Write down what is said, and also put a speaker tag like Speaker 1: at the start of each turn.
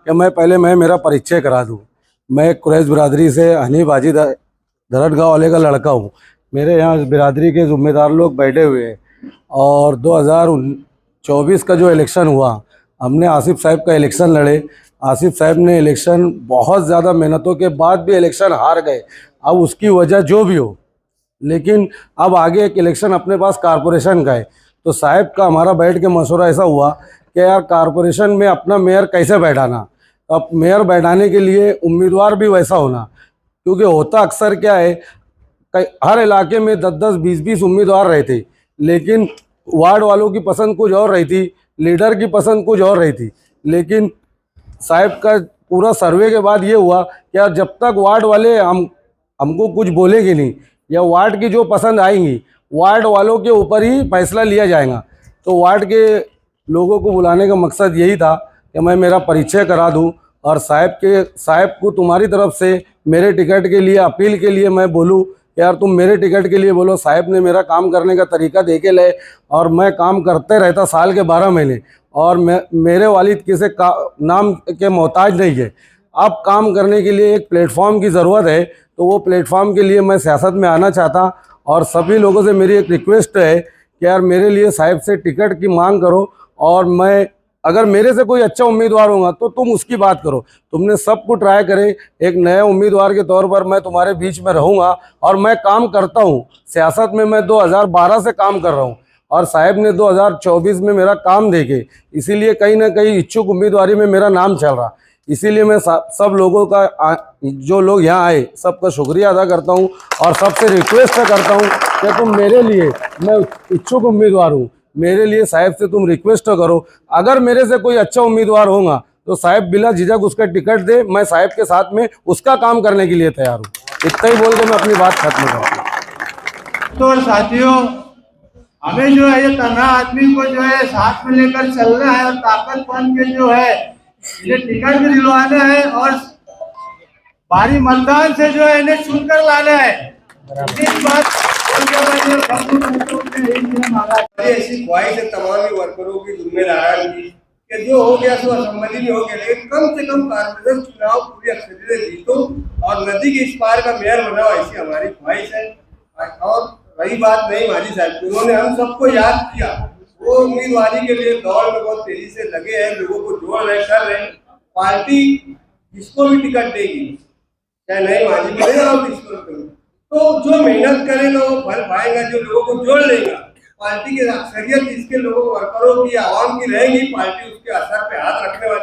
Speaker 1: कि मैं मेरा परिचय करा दूं। मैं कुरैश बिरादरी से हनीफ हाजी धरटगांव वाले का लड़का हूं। मेरे यहाँ बिरादरी के ज़िम्मेदार लोग बैठे हुए हैं और 2024 का जो इलेक्शन हुआ, हमने आसिफ साहब का इलेक्शन लड़े। आसिफ साहब ने इलेक्शन बहुत ज़्यादा मेहनतों के बाद भी इलेक्शन हार गए। अब उसकी वजह जो भी हो, लेकिन अब आगे एक इलेक्शन अपने पास कारपोरेशन का है, तो साहब का हमारा बैठ के मशवरा ऐसा हुआ कि यार कारपोरेशन में अपना मेयर कैसे बैठाना। अब मेयर बैठाने के लिए उम्मीदवार भी वैसा होना, क्योंकि होता अक्सर क्या है, हर इलाके में 10-10, 20-20 उम्मीदवार रहते, लेकिन वार्ड वालों की पसंद कुछ और रही थी, लीडर की पसंद कुछ और रही थी। लेकिन साहब का पूरा सर्वे के बाद ये हुआ कि यार जब तक वार्ड वाले हमको कुछ बोलेंगे नहीं, या वार्ड की जो पसंद आएंगी वार्ड वालों के ऊपर ही फैसला लिया जाएगा। तो वार्ड के लोगों को बुलाने का मकसद यही था कि मैं मेरा परिचय करा दूं और साहब को तुम्हारी तरफ से मेरे टिकट के लिए अपील के लिए मैं बोलूं कि यार तुम मेरे टिकट के लिए बोलो। साहब ने मेरा काम करने का तरीका देखे ले और मैं काम करते रहता साल के 12 महीने, और मेरे वालिद किसी नाम के मोहताज नहीं है। अब काम करने के लिए एक प्लेटफॉर्म की ज़रूरत है, तो वो प्लेटफॉर्म के लिए मैं सियासत में आना चाहता। और सभी लोगों से मेरी एक रिक्वेस्ट है कि यार मेरे लिए साहब से टिकट की मांग करो, और मैं अगर मेरे से कोई अच्छा उम्मीदवार होगा तो तुम उसकी बात करो। तुमने सब कुछ ट्राई करे, एक नए उम्मीदवार के तौर पर मैं तुम्हारे बीच में रहूँगा और मैं काम करता हूँ। सियासत में मैं 2012 से काम कर रहा हूँ और साहब ने 2024 में मेरा काम देखे, इसीलिए कहीं ना कहीं इच्छुक उम्मीदवारी में मेरा नाम चल रहा। इसीलिए मैं सब लोगों का, जो लोग यहाँ आए, सबका शुक्रिया अदा करता हूँ और सबसे रिक्वेस्ट करता हूँ कि तुम मेरे लिए, मैं इच्छुक उम्मीदवार हूँ, मेरे लिए साहब से तुम रिक्वेस्ट करो। अगर मेरे से कोई अच्छा उम्मीदवार होगा तो साहब बिला झिझक उसका टिकट दे, मैं साहब के साथ में उसका काम करने के लिए तैयार हूँ। इतना ही बोल के मैं अपनी बात खत्म करूँ।
Speaker 2: तो साथियों, हमें जो है ये तन्हा आदमी को जो है साथ में लेकर चलना है और ताकत बन के जो है ये टिकट भी दिलवाना है और भारी मतदान से जो है इन्हें चुनकर लाना है। इस बात ऐसी ख्वाहिश है तमाम वर्करों की, जिम्मेदार की, कि जो हो गया सो असम्मति नहीं हो गया, लेकिन कम से कम कारपोरेशन चुनाव पूरी अक्सरियत से जीतो और नदी के इस पार का मेयर बनाओ, ऐसी हमारी ख्वाहिश है। और रही बात नहीं माजी साहब, उन्होंने हम सबको याद किया, वो उम्मीदवारी के लिए दौड़ में बहुत तेजी से लगे हैं, लोगों को जोड़ रहे, कर रहे। पार्टी जिसको भी टिकट देगी, चाहे नहीं माजी मिलेगा और किसको करेगा, तो जो मेहनत करेगा वो फल पाएगा, जो लोगों को जोड़ लेगा। पार्टी की अक्सरियत इसके लोगों, वर्करों की, आवाम की रहेगी, पार्टी उसके असर पे हाथ रखने वाली